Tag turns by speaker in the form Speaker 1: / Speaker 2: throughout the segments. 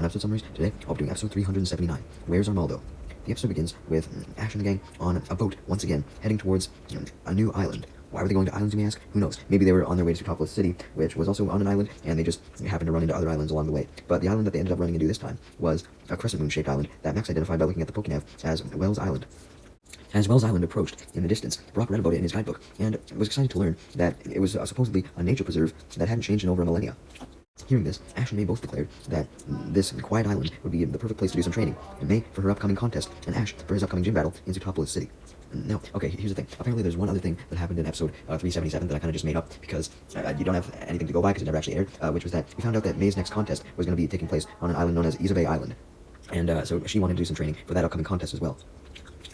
Speaker 1: episode summaries. Today, I'll be doing episode 379, Where's Armaldo? The episode begins with Ash and the gang on a boat, once again, heading towards a new island. Why were they going to islands, you may ask? Who knows? Maybe they were on their way to Topless City, which was also on an island, and they just happened to run into other islands along the way. But the island that they ended up running into this time was a crescent moon-shaped island that Max identified by looking at the Pokénav as Wells Island. As Wells Island approached in the distance, Brock read about it in his guidebook, and was excited to learn that it was supposedly a nature preserve that hadn't changed in over a millennia. Hearing this, Ash and May both declared that this quiet island would be the perfect place to do some training, and May for her upcoming contest, and Ash for his upcoming gym battle in Zootopolis City. Now, okay, here's the thing. Apparently there's one other thing that happened in episode 377 that I kind of just made up, because you don't have anything to go by because it never actually aired, which was that we found out that May's next contest was going to be taking place on an island known as Isabay Island. And so she wanted to do some training for that upcoming contest as well.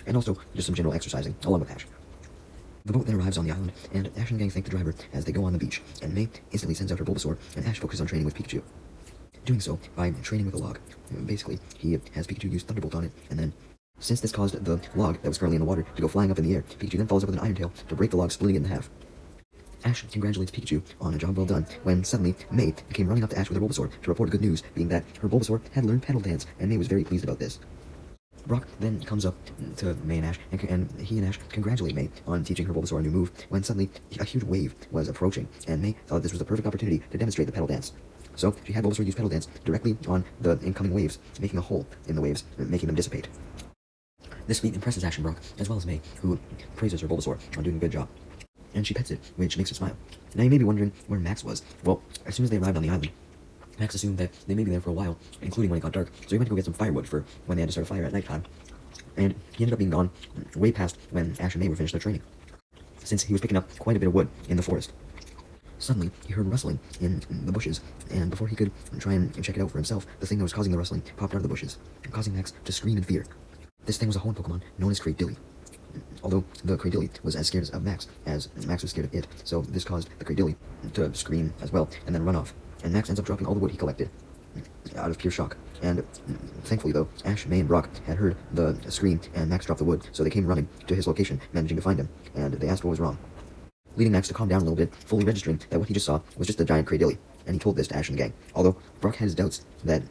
Speaker 1: And also, just some general exercising, along with Ash. The boat then arrives on the island, and Ash and the gang thank the driver as they go on the beach, and May instantly sends out her Bulbasaur, and Ash focuses on training with Pikachu. Doing so by training with a log. Basically, he has Pikachu use Thunderbolt on it, and then, since this caused the log that was currently in the water to go flying up in the air, Pikachu then follows up with an Iron Tail to break the log, splitting it in half. Ash congratulates Pikachu on a job well done, when suddenly May came running up to Ash with her Bulbasaur to report good news, being that her Bulbasaur had learned Petal Dance, and May was very pleased about this. Brock then comes up to May and Ash, and he and Ash congratulate May on teaching her Bulbasaur a new move, when suddenly a huge wave was approaching, and May thought this was the perfect opportunity to demonstrate the Petal Dance. So she had Bulbasaur use Petal Dance directly on the incoming waves, making a hole in the waves, making them dissipate. This feat impresses Ash and Brock, as well as May, who praises her Bulbasaur on doing a good job. And she pets it, which makes her smile. Now you may be wondering where Max was. Well, as soon as they arrived on the island, Max assumed that they may be there for a while, including when it got dark, so he went to go get some firewood for when they had to start a fire at nighttime. And he ended up being gone way past when Ash and May were finished their training, since he was picking up quite a bit of wood in the forest. Suddenly, he heard rustling in the bushes, and before he could try and check it out for himself, the thing that was causing the rustling popped out of the bushes, causing Max to scream in fear. This thing was a horned Pokemon known as Cradilly. Although the Cradilly was as scared of Max as Max was scared of it, so this caused the Cradilly to scream as well, and then run off. And Max ends up dropping all the wood he collected, out of pure shock. And thankfully though, Ash, May, and Brock had heard the scream, and Max dropped the wood, so they came running to his location, managing to find him, and they asked what was wrong. Leading Max to calm down a little bit, fully registering that what he just saw was just a giant Cradilly, and he told this to Ash and the gang. Although, Brock had his doubts that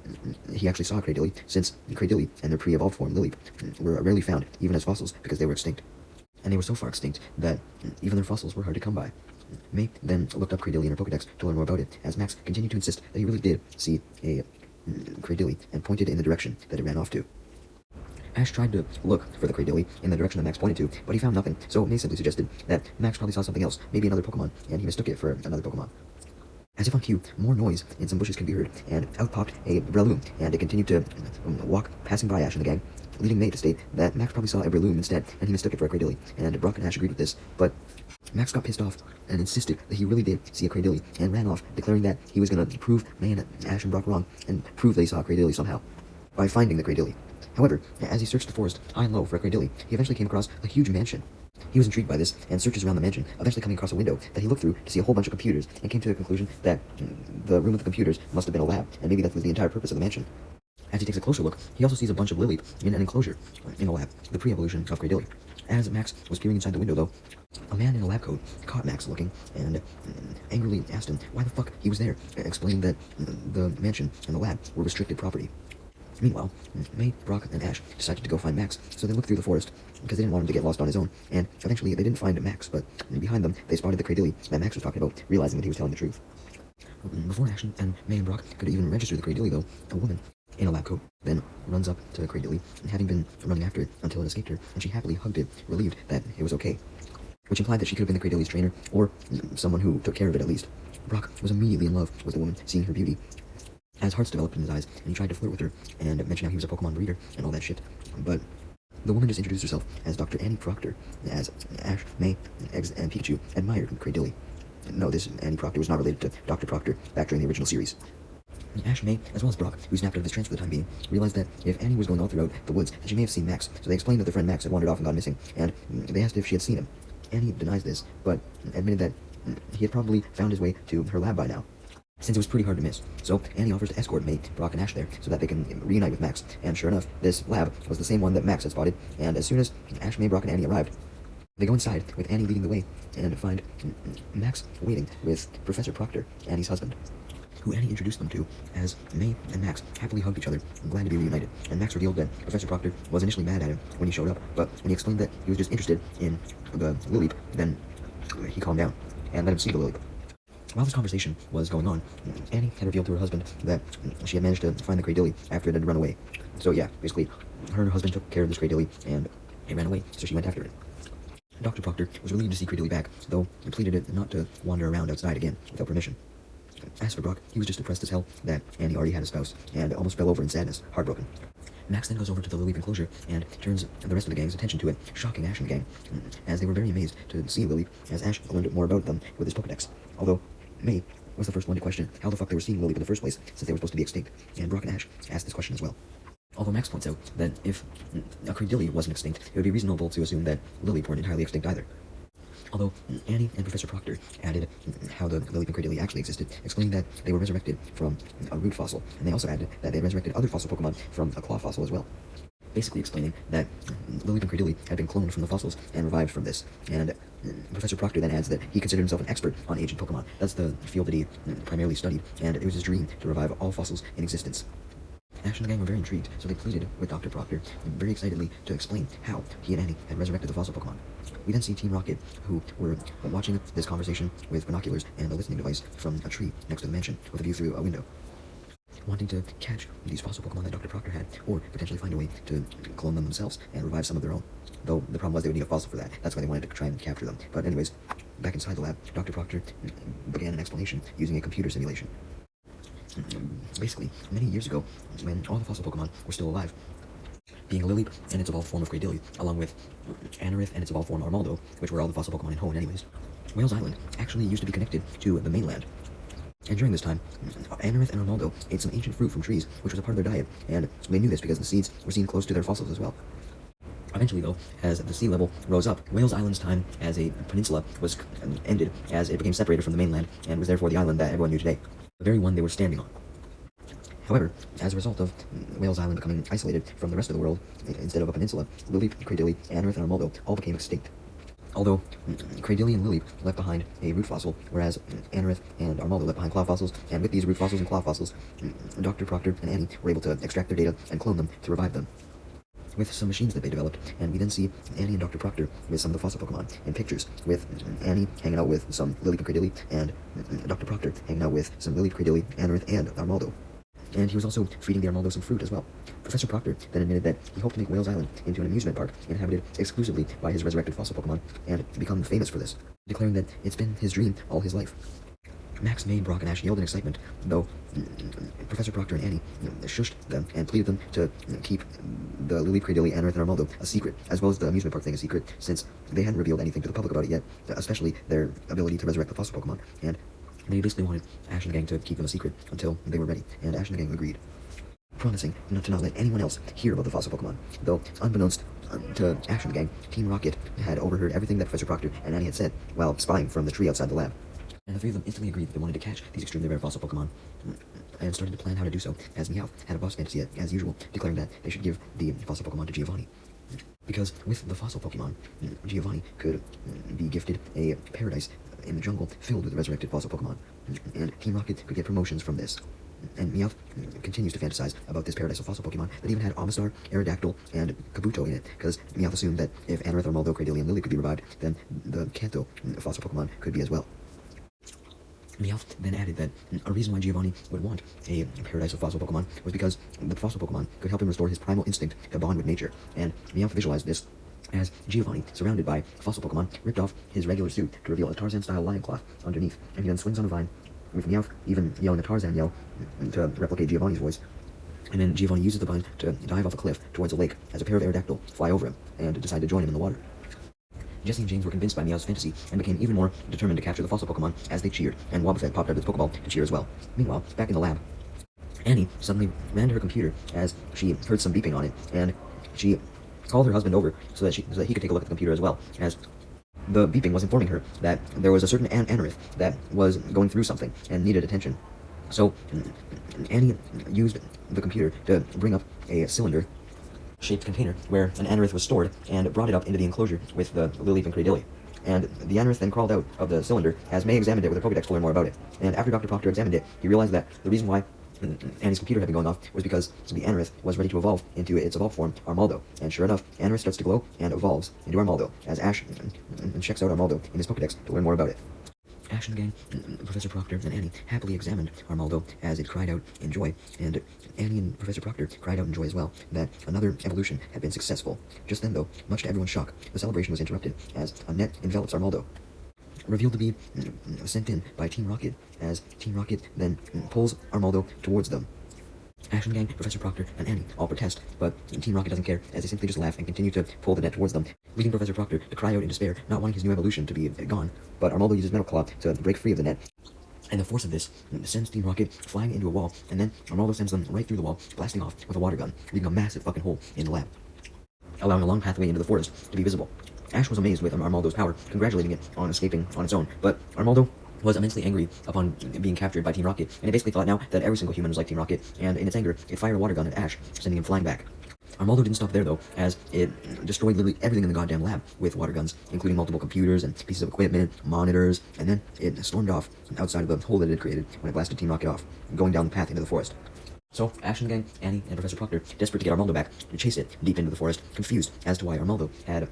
Speaker 1: he actually saw a Cradilly, since Cradilly and their pre-evolved form, Lileep, were rarely found, even as fossils, because they were extinct. And they were so far extinct that even their fossils were hard to come by. May then looked up Cradilly in her Pokedex to learn more about it, as Max continued to insist that he really did see a Cradilly, and pointed in the direction that it ran off to. Ash tried to look for the Cradilly in the direction that Max pointed to, but he found nothing, so May simply suggested that Max probably saw something else, maybe another Pokemon, and he mistook it for another Pokemon. As if on cue, more noise in some bushes could be heard, and out popped a Breloom, and it continued to walk, passing by Ash and the gang, leading May to state that Max probably saw a Breloom instead, and he mistook it for a Cradilly, and Brock and Ash agreed with this, but Max got pissed off and insisted that he really did see a Cradilly, and ran off, declaring that he was going to prove May and Ash and Brock wrong, and prove that he saw a Cradilly somehow, by finding the Cradilly. However, as he searched the forest high and low for a Cradilly, he eventually came across a huge mansion. He was intrigued by this, and searches around the mansion, eventually coming across a window that he looked through to see a whole bunch of computers, and came to the conclusion that the room with the computers must have been a lab, and maybe that was the entire purpose of the mansion. As he takes a closer look, he also sees a bunch of Lileep in an enclosure in a lab, the pre-evolution of Cradilly. As Max was peering inside the window, though, a man in a lab coat caught Max looking, and angrily asked him why the fuck he was there, explaining that the mansion and the lab were restricted property. Meanwhile, May, Brock, and Ash decided to go find Max, so they looked through the forest, because they didn't want him to get lost on his own, and eventually they didn't find Max, but behind them they spotted the Cradilly that Max was talking about, realizing that he was telling the truth. Before Ash and May and Brock could even register the Cradilly, though, a woman in a lab coat then runs up to Cradilly, having been running after it until it escaped her, and she happily hugged it, relieved that it was okay, which implied that she could have been the Cradilly's trainer, or someone who took care of it at least. Brock was immediately in love with the woman, seeing her beauty, as hearts developed in his eyes, and he tried to flirt with her, and mention how he was a Pokemon breeder, and all that shit, but the woman just introduced herself as Dr. Annie Proctor, as Ash, May, and Pikachu admired Cradilly. No, this Annie Proctor was not related to Dr. Proctor back during the original series. Ash, May, as well as Brock, who snapped out of his trance for the time being, realized that if Annie was going all throughout the woods, then she may have seen Max, so they explained that their friend Max had wandered off and gone missing, and they asked if she had seen him. Annie denies this, but admitted that he had probably found his way to her lab by now, since it was pretty hard to miss. So Annie offers to escort May, Brock, and Ash there, so that they can reunite with Max, and sure enough, this lab was the same one that Max had spotted, and as soon as Ash, May, Brock, and Annie arrived, they go inside, with Annie leading the way, and find Max waiting with Professor Proctor, Annie's husband. who Annie introduced them to, as May and Max happily hugged each other, glad to be reunited. And Max revealed that Professor Proctor was initially mad at him when he showed up, but when he explained that he was just interested in the Lily, then he calmed down and let him see the Lily. While this conversation was going on, Annie had revealed to her husband that she had managed to find the Cradilly after it had run away. So yeah, basically, her and her husband took care of this Cradilly, and it ran away, so she went after it. Dr. Proctor was relieved to see Cradilly back, though he pleaded it not to wander around outside again without permission. As for Brock, he was just depressed as hell that Annie already had a spouse, and almost fell over in sadness, heartbroken. Max then goes over to the Lily enclosure and turns the rest of the gang's attention to it, shocking Ash and the gang, as they were very amazed to see Lily, as Ash learned more about them with his Pokedex. Although May was the first one to question how the fuck they were seeing Lily in the first place, since they were supposed to be extinct, and Brock and Ash asked this question as well. Although Max points out that if a Cradilly wasn't extinct, it would be reasonable to assume that Lily weren't entirely extinct either. Although Annie and Professor Proctor added how the Lily and Cradilly actually existed, explaining that they were resurrected from a root fossil, and they also added that they resurrected other fossil Pokemon from a claw fossil as well. Basically explaining that Lily and Cradilly had been cloned from the fossils and revived from this, and Professor Proctor then adds that he considered himself an expert on ancient Pokemon. That's the field that he primarily studied, and it was his dream to revive all fossils in existence. Ash and the gang were very intrigued, so they pleaded with Dr. Proctor very excitedly to explain how he and Annie had resurrected the fossil Pokemon. We then see Team Rocket, who were watching this conversation with binoculars and a listening device from a tree next to the mansion with a view through a window, wanting to catch these fossil Pokemon that Dr. Proctor had, or potentially find a way to clone them themselves and revive some of their own. Though the problem was they would need a fossil for that. That's why they wanted to try and capture them. But anyways, back inside the lab, Dr. Proctor began an explanation using a computer simulation. Basically, many years ago, when all the fossil Pokemon were still alive, being Lily and its evolved form of Cradilly, along with Anorith and its evolved form Armaldo, which were all the fossil Pokemon in Hoenn anyways, Whales Island actually used to be connected to the mainland. And during this time, Anorith and Armaldo ate some ancient fruit from trees, which was a part of their diet, and they knew this because the seeds were seen close to their fossils as well. Eventually, though, as the sea level rose up, Whales Island's time as a peninsula was ended, as it became separated from the mainland, and was therefore the island that everyone knew today, the very one they were standing on. However, as a result of Whales Island becoming isolated from the rest of the world, instead of a peninsula, Lily, Cradilly, Anorith, and Armaldo all became extinct. Although Cradilly and Lily left behind a root fossil, whereas Anorith and Armaldo left behind claw fossils, and with these root fossils and claw fossils, Dr. Proctor and Annie were able to extract their data and clone them to revive them with some machines that they developed. And we then see Annie and Dr. Proctor with some of the fossil Pokemon in pictures, with Annie hanging out with some Lily and Cradilly, and Dr. Proctor hanging out with some Lily, Cradilly, Anorith, and Armaldo. And he was also feeding the Armaldo some fruit as well. Professor Proctor then admitted that he hoped to make Whales Island into an amusement park inhabited exclusively by his resurrected fossil Pokemon, and become famous for this, declaring that it's been his dream all his life. Max, May, Brock, and Ash yelled in excitement, though Professor Proctor and Annie shushed them and pleaded them to keep the Lily, Cradilly, Anorith, and Armaldo a secret, as well as the amusement park thing a secret, since they hadn't revealed anything to the public about it yet, especially their ability to resurrect the fossil Pokemon, and they basically wanted Ash and the gang to keep them a secret until they were ready, and Ash and the gang agreed, promising not to let anyone else hear about the fossil Pokemon. Though, unbeknownst to Ash and the gang, Team Rocket had overheard everything that Professor Proctor and Annie had said while spying from the tree outside the lab. And the three of them instantly agreed that they wanted to catch these extremely rare fossil Pokemon, and started to plan how to do so, as Meowth had a boss fantasy as usual, declaring that they should give the fossil Pokemon to Giovanni. Because with the fossil Pokemon, Giovanni could be gifted a paradise in the jungle filled with resurrected fossil Pokemon, and Team Rocket could get promotions from this. And Meowth continues to fantasize about this paradise of fossil Pokemon that even had Omastar, Aerodactyl, and Kabuto in it, because Meowth assumed that if Anorith, Armaldo, Cradilly, and Lily could be revived, then the Kanto fossil Pokemon could be as well. Meowth then added that a reason why Giovanni would want a paradise of fossil Pokemon was because the fossil Pokemon could help him restore his primal instinct to bond with nature, and Meowth visualized this as Giovanni, surrounded by fossil Pokemon, ripped off his regular suit to reveal a Tarzan-style lion cloth underneath, and he then swings on a vine, with Meowth even yelling a Tarzan yell to replicate Giovanni's voice. And then Giovanni uses the vine to dive off a cliff towards a lake as a pair of Aerodactyl fly over him and decide to join him in the water. Jesse and James were convinced by Meowth's fantasy and became even more determined to capture the fossil Pokemon as they cheered, and Wobbuffet popped out of its Pokeball to cheer as well. Meanwhile, back in the lab, Annie suddenly ran to her computer as she heard some beeping on it, and she called her husband over so that he could take a look at the computer as well, as the beeping was informing her that there was a certain Anorith that was going through something and needed attention. So Annie used the computer to bring up a cylinder-shaped container where an Anorith was stored, and brought it up into the enclosure with the Lily and Cradilly. and the Anorith then crawled out of the cylinder as May examined it with her Pokedex to learn more about it. And after Dr. Proctor examined it, he realized that the reason why Annie's computer had been going off was because the Anorith was ready to evolve into its evolved form, Armaldo. And sure enough, Anorith starts to glow and evolves into Armaldo, as Ash checks out Armaldo in his Pokedex to learn more about it. Ash and the gang, Professor Proctor and Annie happily examined Armaldo as it cried out in joy, and Annie and Professor Proctor cried out in joy as well, that another evolution had been successful. Just then, though, much to everyone's shock, the celebration was interrupted as a net envelops Armaldo, revealed to be sent in by Team Rocket, as Team Rocket then pulls Armaldo towards them. Ash and the gang, Professor Proctor, and Annie all protest, but Team Rocket doesn't care, as they simply just laugh and continue to pull the net towards them, leaving Professor Proctor to cry out in despair, not wanting his new evolution to be gone. But Armaldo uses Metal Claw to break free of the net, and the force of this sends Team Rocket flying into a wall, and then Armaldo sends them right through the wall, blasting off with a water gun, leaving a massive fucking hole in the lab, allowing a long pathway into the forest to be visible. Ash was amazed with Armaldo's power, congratulating it on escaping on its own, but Armaldo was immensely angry upon being captured by Team Rocket, and it basically thought now that every single human was like Team Rocket, and in its anger, it fired a water gun at Ash, sending him flying back. Armaldo didn't stop there, though, as it destroyed literally everything in the goddamn lab with water guns, including multiple computers and pieces of equipment, monitors, and then it stormed off outside of the hole that it had created when it blasted Team Rocket off, going down the path into the forest. So, Ash and the gang, Annie, and Professor Proctor, desperate to get Armaldo back, chase it deep into the forest, confused as to why Armaldo had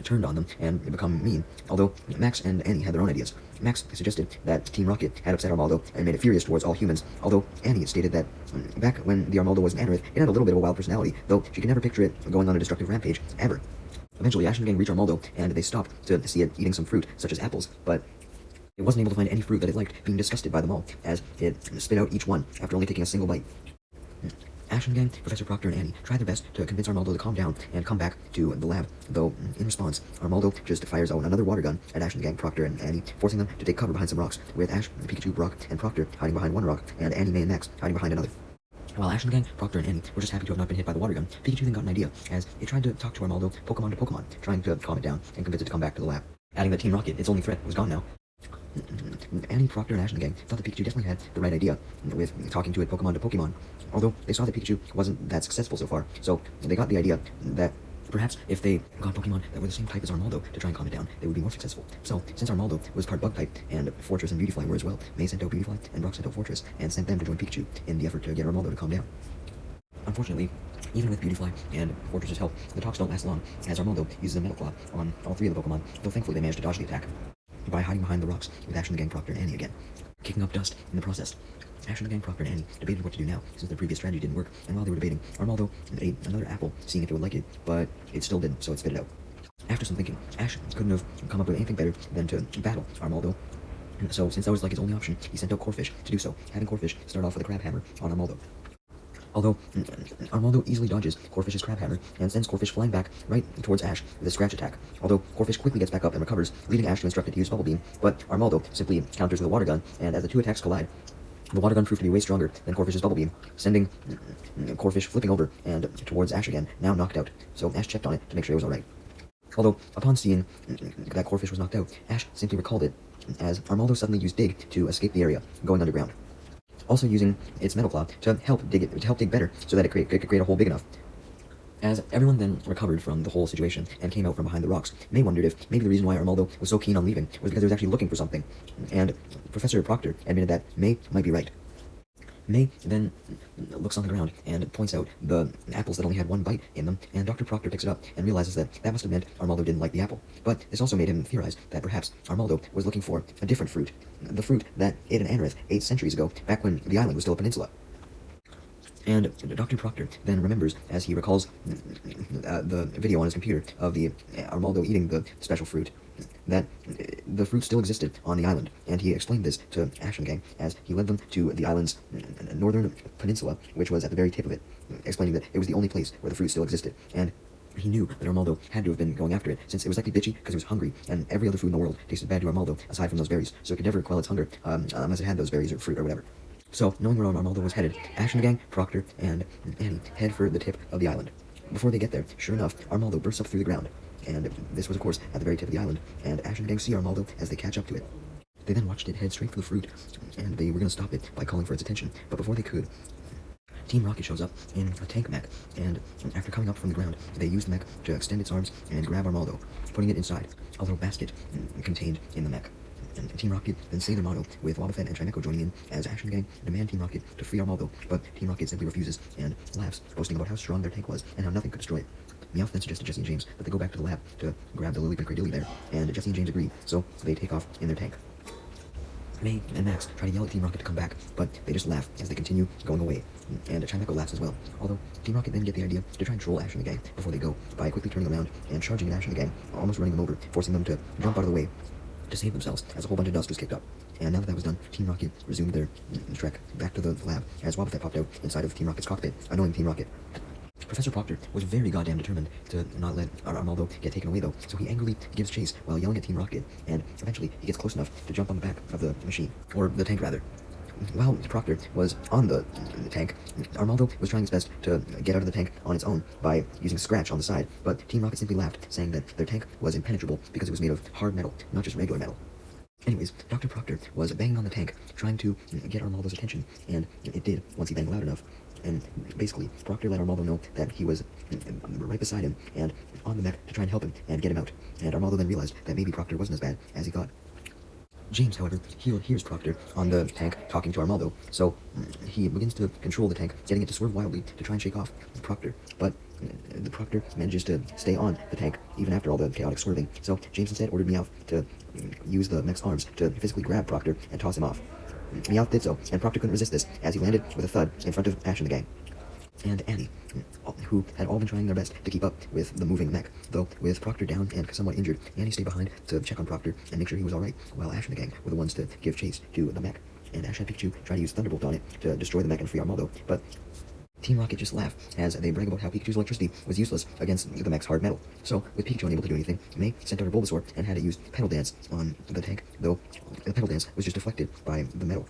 Speaker 1: turned on them and become mean, although Max and Annie had their own ideas. Max suggested that Team Rocket had upset Armaldo and made it furious towards all humans, although Annie stated that back when the Armaldo was an Anorith, it had a little bit of a wild personality, though she could never picture it going on a destructive rampage, ever. Eventually, Ash and the gang reach Armaldo, and they stop to see it eating some fruit, such as apples, but it wasn't able to find any fruit that it liked, being disgusted by them all, as it spit out each one after only taking a single bite. Ash and the gang, Professor Proctor and Annie tried their best to convince Armaldo to calm down and come back to the lab, though in response, Armaldo just fires out another water gun at Ash and the gang, Proctor and Annie, forcing them to take cover behind some rocks, with Ash, Pikachu, Brock, and Proctor hiding behind one rock, and Annie, May, and Max hiding behind another. While Ash and the gang, Proctor, and Annie were just happy to have not been hit by the water gun, Pikachu then got an idea, as it tried to talk to Armaldo Pokemon to Pokemon, trying to calm it down and convince it to come back to the lab, adding that Team Rocket, its only threat, was gone now. Annie, Proctor, and Ash and the gang thought that Pikachu definitely had the right idea with talking to it Pokemon to Pokemon, although they saw that Pikachu wasn't that successful so far, so they got the idea that perhaps if they got Pokemon that were the same type as Armaldo to try and calm it down, they would be more successful. So, since Armaldo was part Bug-type, and Fortress and Beautyfly were as well, May sent out Beautyfly, and Brock sent out Fortress, and sent them to join Pikachu in the effort to get Armaldo to calm down. Unfortunately, even with Beautyfly and Fortress's help, the talks don't last long, as Armaldo uses a Metal Claw on all three of the Pokemon, though thankfully they managed to dodge the attack by hiding behind the rocks with Ash and the gang, Proctor, and Annie again, kicking up dust in the process. Ash and the gang, Proctor, and Annie debated what to do now, since their previous strategy didn't work, and while they were debating, Armaldo ate another apple, seeing if it would like it, but it still didn't, so it spit it out. After some thinking, Ash couldn't have come up with anything better than to battle Armaldo, so since that was like his only option, he sent out Corphish to do so, having Corphish start off with a Crab Hammer on Armaldo. Although, Armaldo easily dodges Corphish's Crab Hammer and sends Corphish flying back right towards Ash with a scratch attack, although Corphish quickly gets back up and recovers, leaving Ash to instruct it to use Bubble Beam, but Armaldo simply counters with a Water Gun, and as the two attacks collide, the Water Gun proved to be way stronger than Corphish's Bubble Beam, sending Corphish flipping over and towards Ash again, now knocked out, so Ash checked on it to make sure it was alright. Although, upon seeing that Corphish was knocked out, Ash simply recalled it, as Armaldo suddenly used Dig to escape the area, going underground, also using its Metal Claw to help dig better, so that it could create a hole big enough. As everyone then recovered from the whole situation and came out from behind the rocks, May wondered if maybe the reason why Armaldo was so keen on leaving was because he was actually looking for something, and Professor Proctor admitted that May might be right. May then looks on the ground and points out the apples that only had one bite in them, and Dr. Proctor picks it up and realizes that that must have meant Armaldo didn't like the apple. But this also made him theorize that perhaps Armaldo was looking for a different fruit, the fruit that it and Anorith ate centuries ago, back when the island was still a peninsula. And Dr. Proctor then remembers, as he recalls the video on his computer of the Armaldo eating the special fruit, that the fruit still existed on the island, and he explained this to Ash and the gang as he led them to the island's northern peninsula, which was at the very tip of it, explaining that it was the only place where the fruit still existed, and he knew that Armaldo had to have been going after it, since it was likely bitchy because it was hungry, and every other food in the world tasted bad to Armaldo, aside from those berries, so it could never quell its hunger unless it had those berries or fruit or whatever. So, knowing where Armaldo was headed, Ash and the gang, Proctor, and Annie head for the tip of the island. Before they get there, sure enough, Armaldo bursts up through the ground, and this was of course at the very tip of the island, and Ash and the gang see Armaldo as they catch up to it. They then watched it head straight for the fruit, and they were going to stop it by calling for its attention, but before they could, Team Rocket shows up in a tank mech, and after coming up from the ground, they use the mech to extend its arms and grab Armaldo, putting it inside a little basket contained in the mech. And Team Rocket then say their motto, with Wobbuffet and Trimeco joining in as Ash and the gang demand Team Rocket to free Armaldo, but Team Rocket simply refuses and laughs, boasting about how strong their tank was and how nothing could destroy it. Meowth then suggests to Jesse and James that they go back to the lab to grab the Lily Cradilly there, and Jesse and James agree, so they take off in their tank. May and Max try to yell at Team Rocket to come back, but they just laugh as they continue going away, and Trimeco laughs as well, although Team Rocket then get the idea to try and troll Ash and the gang before they go, by quickly turning around and charging at Ash and the gang, almost running them over, forcing them to jump out of the way to save themselves, as a whole bunch of dust was kicked up. And now that that was done, Team Rocket resumed their trek back to the lab, as Wobbuffet popped out inside of Team Rocket's cockpit, annoying Team Rocket. Professor Proctor was very goddamn determined to not let Armaldo get taken away though, so he angrily gives chase while yelling at Team Rocket, and eventually he gets close enough to jump on the back of the machine, or the tank rather. While Proctor was on the tank, Armaldo was trying his best to get out of the tank on its own by using Scratch on the side, but Team Rocket simply laughed, saying that their tank was impenetrable because it was made of hard metal, not just regular metal. Anyways, Dr. Proctor was banging on the tank, trying to get Armaldo's attention, and it did once he banged loud enough. And basically, Proctor let Armaldo know that he was right beside him and on the mech to try and help him and get him out. And Armaldo then realized that maybe Proctor wasn't as bad as he thought. James, however, hears Proctor on the tank talking to Armaldo, so he begins to control the tank, getting it to swerve wildly to try and shake off Proctor. But the Proctor manages to stay on the tank even after all the chaotic swerving, so James instead ordered Meowth to use the mech's arms to physically grab Proctor and toss him off. Meowth did so, and Proctor couldn't resist this, as he landed with a thud in front of Ash and the gang. And Annie, who had all been trying their best to keep up with the moving mech, though with Proctor down and somewhat injured, Annie stayed behind to check on Proctor and make sure he was alright, while Ash and the gang were the ones to give chase to the mech. And Ash had Pikachu try to use Thunderbolt on it to destroy the mech and free Armaldo, but Team Rocket just laugh as they brag about how Pikachu's electricity was useless against the mech's hard metal. So, with Pikachu unable to do anything, May sent out her Bulbasaur and had it use Pedal Dance on the tank, though the Pedal Dance was just deflected by the metal,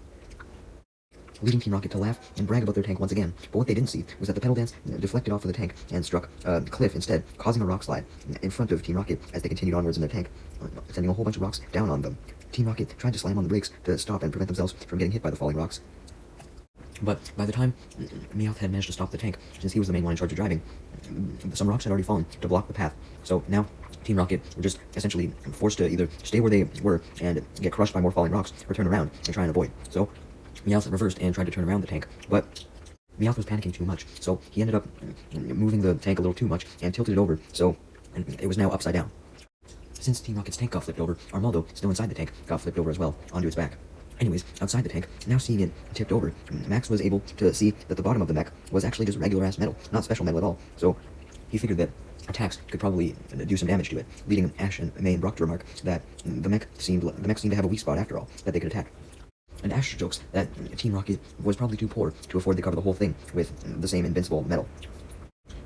Speaker 1: leading Team Rocket to laugh and brag about their tank once again. But what they didn't see was that the Pedal Dance deflected off of the tank and struck a cliff instead, causing a rock slide in front of Team Rocket as they continued onwards in their tank, sending a whole bunch of rocks down on them. Team Rocket tried to slam on the brakes to stop and prevent themselves from getting hit by the falling rocks. But by the time Meowth had managed to stop the tank, since he was the main one in charge of driving, some rocks had already fallen to block the path. So now Team Rocket were just essentially forced to either stay where they were and get crushed by more falling rocks, or turn around and try and avoid. So Meowth reversed and tried to turn around the tank, but Meowth was panicking too much, so he ended up moving the tank a little too much and tilted it over, so it was now upside down. Since Team Rocket's tank got flipped over, Armaldo, still inside the tank, got flipped over as well, onto its back. Anyways, outside the tank, now seeing it tipped over, Max was able to see that the bottom of the mech was actually just regular-ass metal, not special metal at all, so he figured that attacks could probably do some damage to it, leading Ash and May and Brock to remark that the mech seemed to have a weak spot after all, that they could attack. And Ash jokes that Team Rocket was probably too poor to afford to cover the whole thing with the same invincible metal.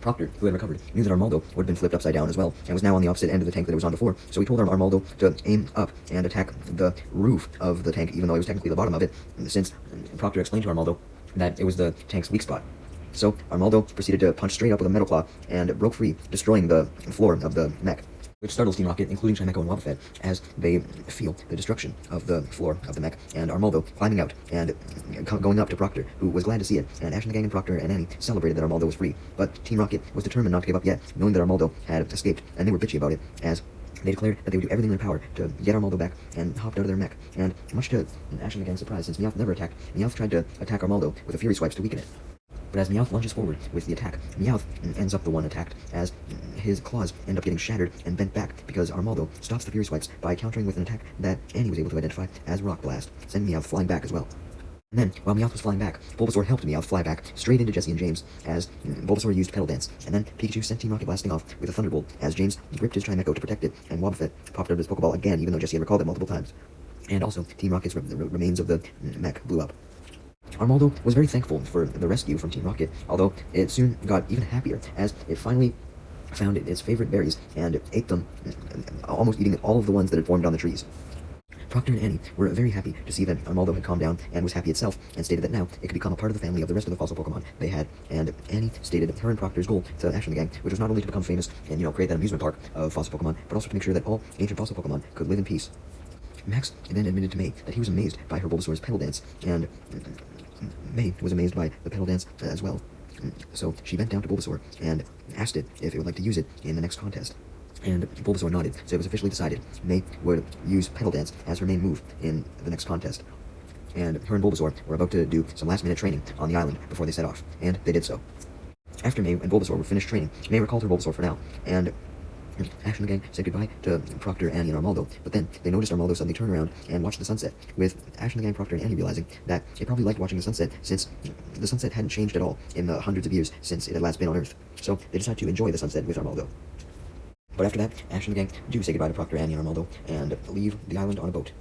Speaker 1: Proctor, who had recovered, knew that Armaldo would have been flipped upside down as well, and was now on the opposite end of the tank that it was on before, so he told Armaldo to aim up and attack the roof of the tank, even though it was technically the bottom of it, since Proctor explained to Armaldo that it was the tank's weak spot. So Armaldo proceeded to punch straight up with a metal claw, and broke free, destroying the floor of the mech, which startles Team Rocket, including Trimeco and Wobbuffet, as they feel the destruction of the floor of the mech, and Armaldo climbing out and going up to Proctor, who was glad to see it, and Ash and the gang and Proctor and Annie celebrated that Armaldo was free. But Team Rocket was determined not to give up yet, knowing that Armaldo had escaped, and they were bitchy about it, as they declared that they would do everything in their power to get Armaldo back, and hopped out of their mech. And much to Ash and the gang's surprise, since Meowth never attacked, Meowth tried to attack Armaldo with a Fury Swipes to weaken it. But as Meowth lunges forward with the attack, Meowth ends up the one attacked, as his claws end up getting shattered and bent back because Armaldo stops the Fury Swipes by countering with an attack that Annie was able to identify as Rock Blast, sending Meowth flying back as well. And then, while Meowth was flying back, Bulbasaur helped Meowth fly back straight into Jesse and James, as Bulbasaur used Pedal Dance, and then Pikachu sent Team Rocket blasting off with a Thunderbolt, as James gripped his Trimeco to protect it, and Wobbuffet popped out of his Pokeball again, even though Jesse had recalled it multiple times. And also, Team Rocket's remains of the mech blew up. Armaldo was very thankful for the rescue from Team Rocket, although it soon got even happier, as it finally found its favorite berries and ate them, almost eating all of the ones that had formed on the trees. Proctor and Annie were very happy to see that Armaldo had calmed down and was happy itself, and stated that now it could become a part of the family of the rest of the fossil Pokemon they had. And Annie stated her and Proctor's goal to Ash and the gang, which was not only to become famous and, create that amusement park of fossil Pokemon, but also to make sure that all ancient fossil Pokemon could live in peace. Max then admitted to May that he was amazed by her Bulbasaur's Pedal Dance, and May was amazed by the pedal dance as well. So she bent down to Bulbasaur and asked it if it would like to use it in the next contest. And Bulbasaur nodded, so it was officially decided May would use Pedal Dance as her main move in the next contest. And her and Bulbasaur were about to do some last-minute training on the island before they set off, and they did so. After May and Bulbasaur were finished training, May recalled her Bulbasaur for now, and Ash and the gang said goodbye to Proctor, Annie, and Armaldo, but then they noticed Armaldo suddenly turn around and watch the sunset, with Ash and the gang, Proctor, and Annie realizing that they probably liked watching the sunset since the sunset hadn't changed at all in the hundreds of years since it had last been on Earth. So they decided to enjoy the sunset with Armaldo. But after that, Ash and the gang do say goodbye to Proctor, Annie, and Armaldo, and leave the island on a boat.